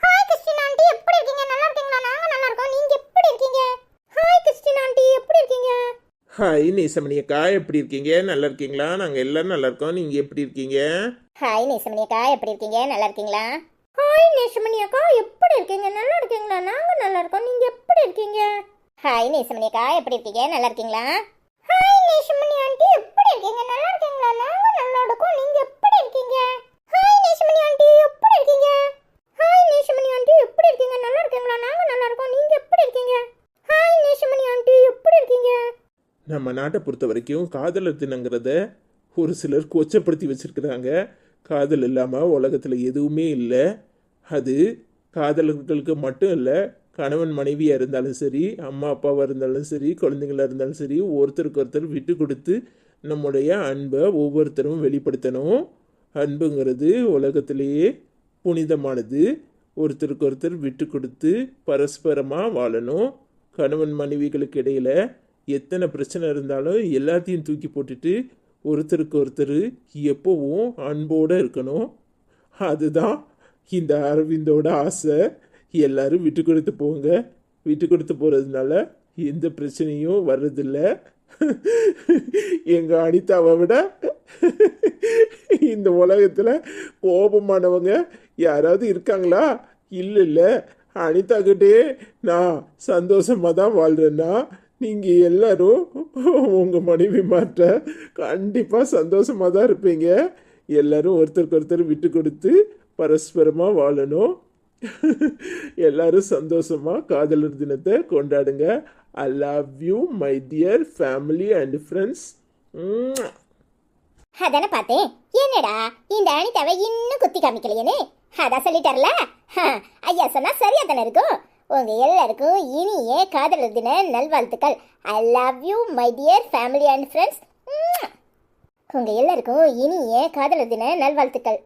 ஹாய் கிறிஸ்டினா ஆண்டி, எப்படி இருக்கீங்க? நல்லா இருக்கீங்களா? நாங்க நல்லா இருக்கோம். நீங்க எப்படி இருக்கீங்க? ஹாய் கிறிஸ்டினா ஆண்டி, எப்படி இருக்கீங்க? ஹாய் நேசமணி அக்கா, எப்படி இருக்கீங்க? நல்லா இருக்கீங்களா? நாங்கள் எல்லாரும் நல்லா இருக்கோம். நீங்கள் எப்படி இருக்கீங்க? ஹாய் நேசமணி அக்கா, எப்படி இருக்கீங்க? நல்லா இருக்கீங்களா? ஹாய் நேசமணி அக்கா, எப்படி இருக்கீங்க? நல்லா இருக்கீங்களா? நாங்க நல்லா இருக்கோம். நீங்க எப்படி இருக்கீங்க? ஹாய் நேசமணி அக்கா, எப்படி இருக்கீங்க? நல்லா இருக்கீங்களா? ஹாய் நேசமணி ஆண்டி, எப்படி இருக்கீங்க? நல்லா இருக்கீங்களா? நாங்க நல்லா இருக்கோம். நீங்க எப்படி இருக்கீங்க? ஹாய் நேசமணி ஆண்டி, எப்படி இருக்கீங்க? ஹாய் நேசமணி ஆண்டி, எப்படி இருக்கீங்க? நல்லா இருக்கீங்களா? நாங்க நல்லா இருக்கோம். நீங்க எப்படி இருக்கீங்க? ஹாய் நேசமணி ஆண்டி, எப்படி இருக்கீங்க? நம்ம நாட்டை பொறுத்த வரைக்கும் காதலர் தினங்கிறத ஒரு சிலர் கொச்சப்படுத்தி வச்சிருக்கிறாங்க. காதல் இல்லாமல் உலகத்தில் எதுவுமே இல்லை. அது காதலர்களுக்கு மட்டும் இல்லை, கணவன் மனைவியாக இருந்தாலும் சரி, அம்மா அப்பாவாக இருந்தாலும் சரி, குழந்தைங்களாக இருந்தாலும் சரி, ஒருத்தருக்கு ஒருத்தர் விட்டு கொடுத்து நம்முடைய அன்பை ஒவ்வொருத்தரும் வெளிப்படுத்தணும். அன்புங்கிறது உலகத்திலேயே புனிதமானது. ஒருத்தருக்கு ஒருத்தர் விட்டு கொடுத்து பரஸ்பரமாக வாழணும். கணவன் மனைவிகளுக்கு இடையில் எத்தனை பிரச்சனை இருந்தாலும் எல்லாத்தையும் தூக்கி போட்டுட்டு ஒருத்தருக்கு ஒருத்தர் எப்போவும் அன்போடு இருக்கணும். அதுதான் இந்த அரவிந்தோட ஆசை. எல்லாரும் விட்டு கொடுத்து போங்க. விட்டு கொடுத்து போகிறதுனால எந்த பிரச்சனையும் வர்றதில்ல. எங்கள் அனிதாவை விட இந்த உலகத்தில் கோபமானவங்க யாராவது இருக்காங்களா? இல்லை. அனிதா கிட்டே நான் சந்தோஷமாக தான் வாழ்கிறேன்னா நீங்கள் எல்லாரும் உங்கள் மனைவி மாற்ற கண்டிப்பாக சந்தோஷமாக தான் இருப்பீங்க. எல்லாரும் ஒருத்தருக்கு ஒருத்தர் விட்டு கொடுத்து பரஸ்பரமாக வாழணும். எல்லாரும் சந்தோஷமாக காதலர் தினத்தை கொண்டாடுங்க. ஐ love you my dear family and friends. அதானே பார்த்தேன். என்னடா இந்த அனிதாவை இன்னும் குத்தி காமிக்கலையேன்னு அதான் சொல்லிட்டார்ல. ஐயா சொன்னா சரியா தானே இருக்கும். உங்க எல்லாருக்கும் இனிய காதலர் தின நல்வாழ்த்துக்கள். ஐ love you my dear family and friends. உங்க எல்லாருக்கும் இனிய காதலர் தின நல்வாழ்த்துக்கள்.